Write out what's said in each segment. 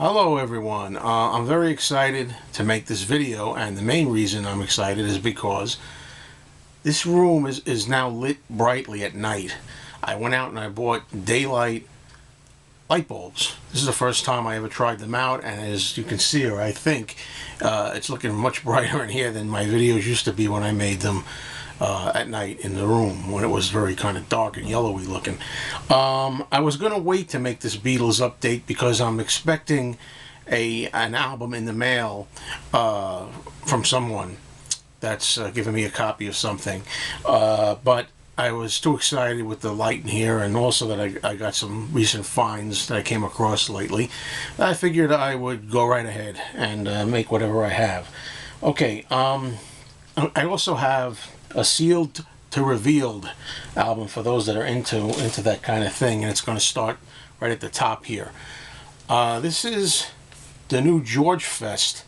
Hello everyone, I'm very excited to make this video, and the main reason I'm excited is because this room is now lit brightly at night. I went out and I bought daylight light bulbs. This is the first time I ever tried them out, and as you can see, or I think, it's looking much brighter in here than my videos used to be when I made them at night in the room when it was very kind of dark and yellowy looking. I was going to wait to make this Beatles update because I'm expecting an album in the mail from someone that's giving me a copy of something. But I was too excited with the light in here, and also that I got some recent finds that I came across lately. I figured I would go right ahead and make whatever I have. Okay, I also have a sealed to revealed album for those that are into that kind of thing, and it's going to start right at the top here. This is the new George Fest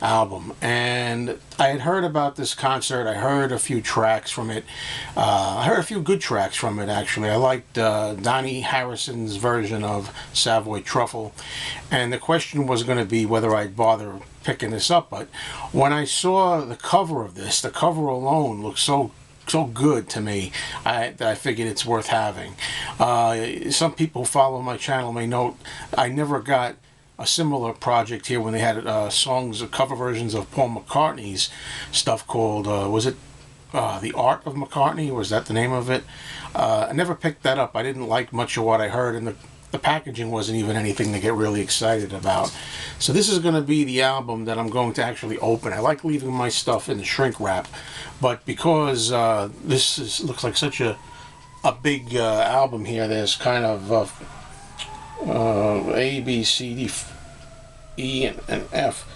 album, and I had heard about this concert. I heard a few tracks from it. I heard a few good tracks from it, actually. I liked Donnie Harrison's version of Savoy Truffle, and the question was going to be whether I'd bother picking this up. But when I saw the cover of this, the cover alone looked so good to me, that I figured it's worth having. Some people who follow my channel may note I never got a similar project here when they had songs, cover versions of Paul McCartney's stuff called, was it The Art of McCartney? Was that the name of it? I never picked that up. I didn't like much of what I heard, and the packaging wasn't even anything to get really excited about. So this is going to be the album that I'm going to actually open. I like leaving my stuff in the shrink wrap, but because looks like such a big album here, there's kind of A, B, C, D, E, and F.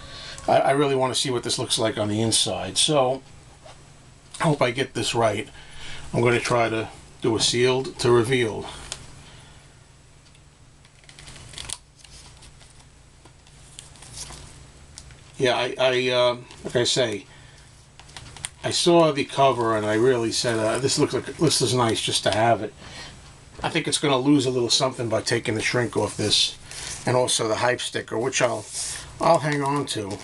I really want to see what this looks like on the inside, so I hope I get this right. I'm going to try to do a sealed to revealed. Yeah, like I say, I saw the cover and I really said, this is nice just to have it. I think it's going to lose a little something by taking the shrink off this, and also the hype sticker, which I'll hang on to.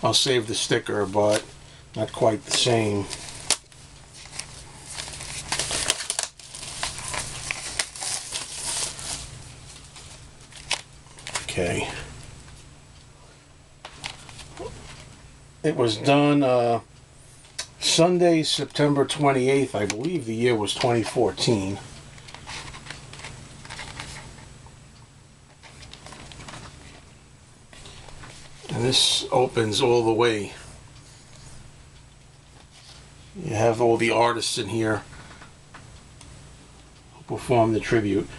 I'll save the sticker, but not quite the same. Okay. It was done Sunday, September 28th. I believe the year was 2014. And this opens all the way. You have all the artists in here who perform the tribute.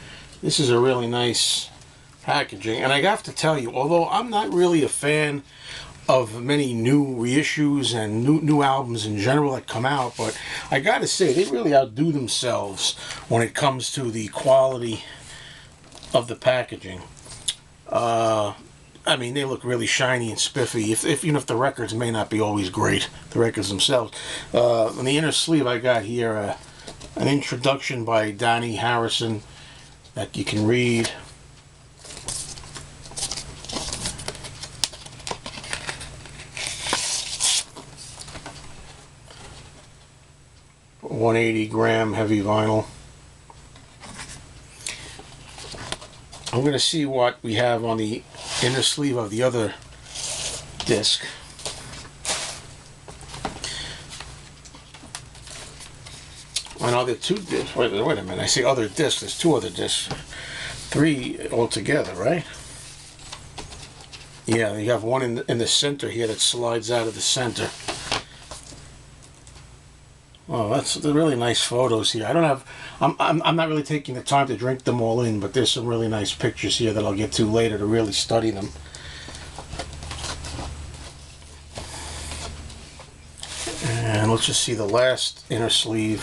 This is a really nice packaging, and I have to tell you, although I'm not really a fan of many new reissues and new albums in general that come out, but I gotta say, they really outdo themselves when it comes to the quality of the packaging. I mean, they look really shiny and spiffy, even if the records may not be always great, the records themselves. On the inner sleeve, I got here an introduction by Donnie Harrison that you can read. .180-gram heavy vinyl. I'm going to see what we have on the inner sleeve of the other disc. I know there are two discs. Wait a minute. I say other discs. There's two other discs. Three altogether, right? Yeah, you have one in the center here that slides out of the center. Oh, that's really nice photos here. I don't have, I'm not really taking the time to drink them all in, but there's some really nice pictures here that I'll get to later to really study them. And let's just see the last inner sleeve.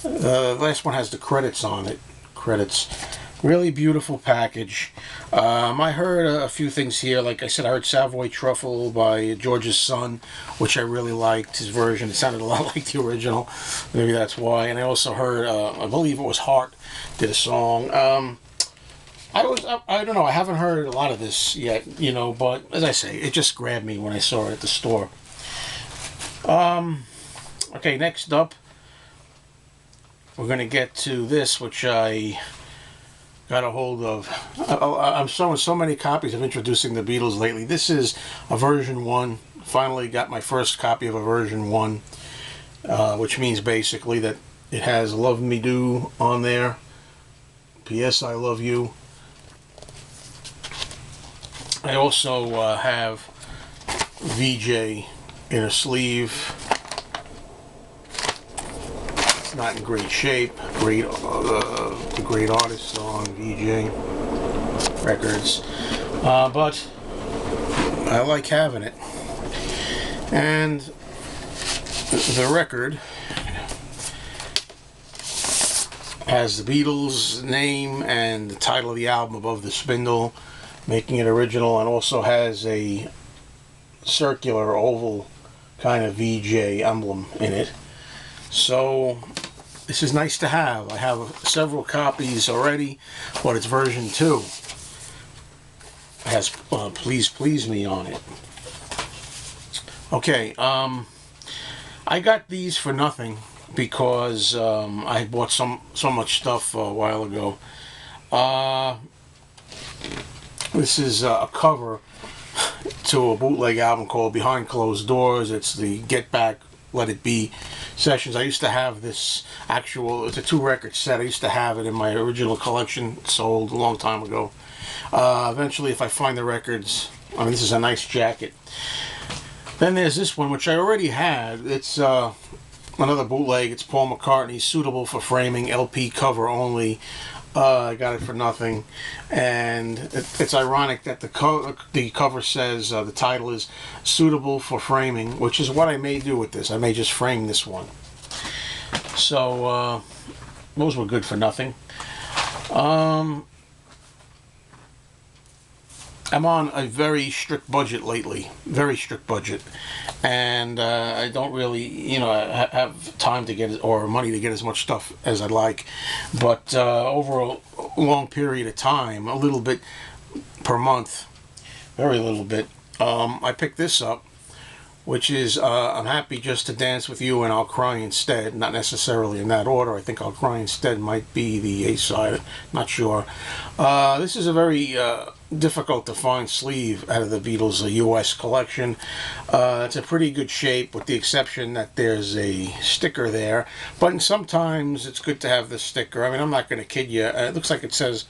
The last one has the credits on it. Credits. Really beautiful package. I heard a few things here. Like I said, I heard Savoy Truffle by George's Son, which I really liked. His version, it sounded a lot like the original. Maybe that's why. And I also heard, I believe it was Hart did a song. I don't know, I haven't heard a lot of this yet, you know, but as I say, it just grabbed me when I saw it at the store. Okay, next up, we're going to get to this, which I got a hold of. I'm showing so many copies of Introducing the Beatles lately. This is a version 1. Finally got my first copy of a version 1, which means basically that it has Love Me Do on there. P.S. I Love You. I also have VJ in a sleeve. It's not in great shape. The great artists on VJ Records, but I like having it. And the record has the Beatles name and the title of the album above the spindle, making it original, and also has a circular oval kind of VJ emblem in it. So this is nice to have. I have several copies already, but it's version 2. It has Please Please Me on it. Okay, I got these for nothing because I bought so much stuff a while ago. This is a cover to a bootleg album called Behind Closed Doors. It's the Get Back, Let It Be sessions. I used to have this it's a 2-record set. I used to have it in my original collection, sold a long time ago. Eventually, if I find the records, I mean, this is a nice jacket. Then there's this one, which I already had. It's another bootleg. It's Paul McCartney's Suitable for Framing, LP cover only. I got it for nothing, and it's ironic that the cover says the title is Suitable for Framing, which is what I may do with this. I may just frame this one. So those were good for nothing. I'm on a very strict budget lately, very strict budget, and I don't really, you know, have time to get or money to get as much stuff as I'd like. But over a long period of time, a little bit per month, very little bit, I picked this up, which is I'm Happy Just to Dance with You and I'll Cry Instead. Not necessarily in that order. I think I'll Cry Instead might be the A-side. Not sure. This is a very difficult to find sleeve out of the Beatles US collection. It's a pretty good shape, with the exception that there's a sticker there. But sometimes it's good to have the sticker. I mean, I'm not going to kid you. It looks like it says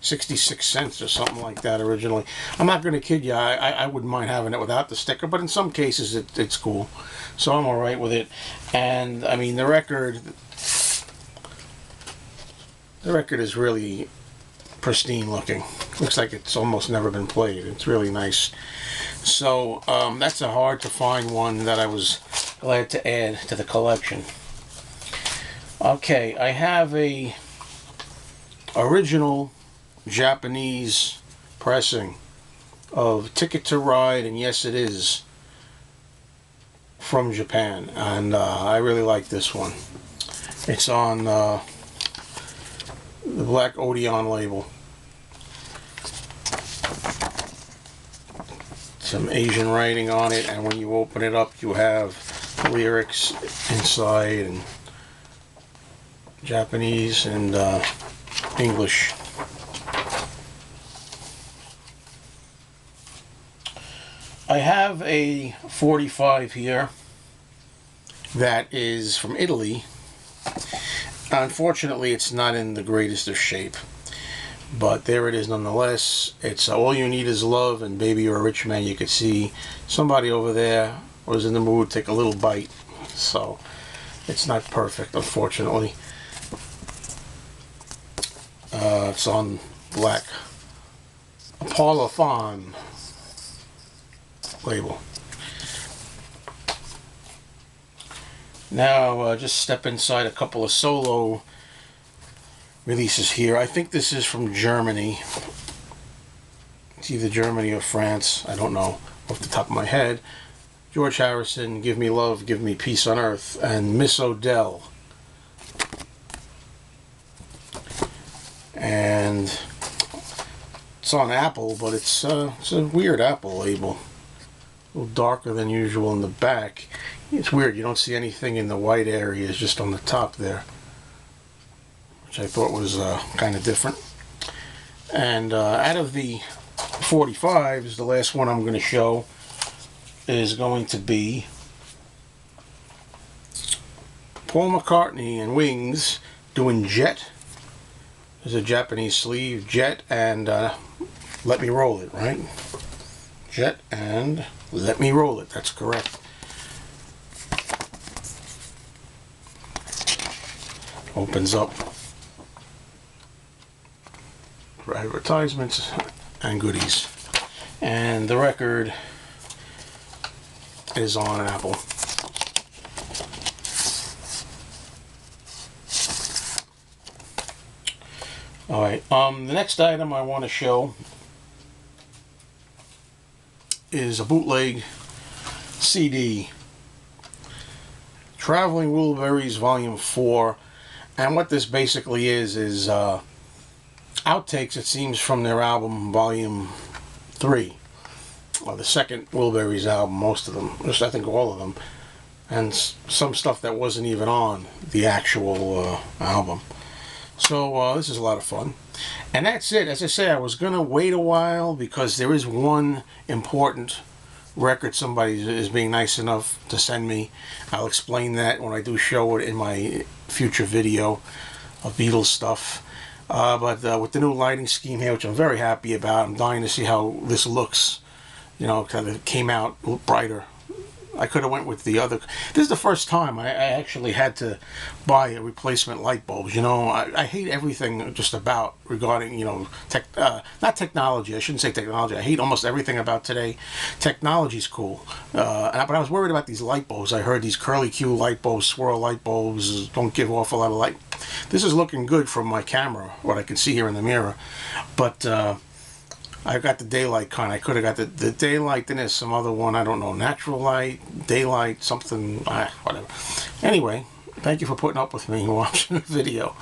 66 cents or something like that originally. I'm not going to kid you. I wouldn't mind having it without the sticker, but in some cases it's cool. So I'm alright with it. And I mean, the record is really pristine looking. Looks like it's almost never been played. It's really nice. So that's a hard to find one that I was glad to add to the collection. Okay, I have a original Japanese pressing of Ticket to Ride and Yes It Is from Japan, and I really like this one. It's on the black Odeon label. Some Asian writing on it, and when you open it up you have lyrics inside in Japanese and English. I have a 45 here that is from Italy. Unfortunately, it's not in the greatest of shape, but there it is nonetheless. It's All You Need Is Love and Baby You're a Rich Man. You could see somebody over there was in the mood to take a little bite, so it's not perfect, unfortunately. It's on black Parlophone label. Now just step inside a couple of solo releases here. I think this is from Germany. It's either Germany or France. I don't know off the top of my head. George Harrison, Give Me Love, Give Me Peace on Earth, and Miss Odell. And it's on Apple, but it's a weird Apple label. A little darker than usual in the back. It's weird, you don't see anything in the white areas, just on the top there, which I thought was kind of different. And out of the 45s, the last one I'm going to show is going to be Paul McCartney and Wings doing Jet. There's a Japanese sleeve, Jet and Let Me Roll It, right? Jet and Let Me Roll It, that's correct. Opens up for advertisements and goodies. And the record is on Apple. Alright, the next item I want to show is a bootleg CD. Traveling Wilburys Volume 4. And what this basically is outtakes, it seems, from their album Volume 3. Well, the second Wilburys album, most of them. Just, I think, all of them. And some stuff that wasn't even on the actual album. So this is a lot of fun. And that's it. As I say, I was going to wait a while because there is one important record somebody is being nice enough to send me. I'll explain that when I do show it in my future video of Beatles stuff. But with the new lighting scheme here, which I'm very happy about, I'm dying to see how this looks. You know, kind of came out a little brighter. I could have went with the other. This is the first time I actually had to buy a replacement light bulbs. You know, I hate everything just about regarding, you know, not technology. I shouldn't say technology. I hate almost everything about today. Technology's cool. But I was worried about these light bulbs. I heard these curly Q light bulbs, swirl light bulbs, don't give off a lot of light. This is looking good from my camera, what I can see here in the mirror. But I got the daylight kind. I could have got the daylight, then there's some other one, I don't know, natural light, daylight, something, whatever. Anyway, thank you for putting up with me and watching the video.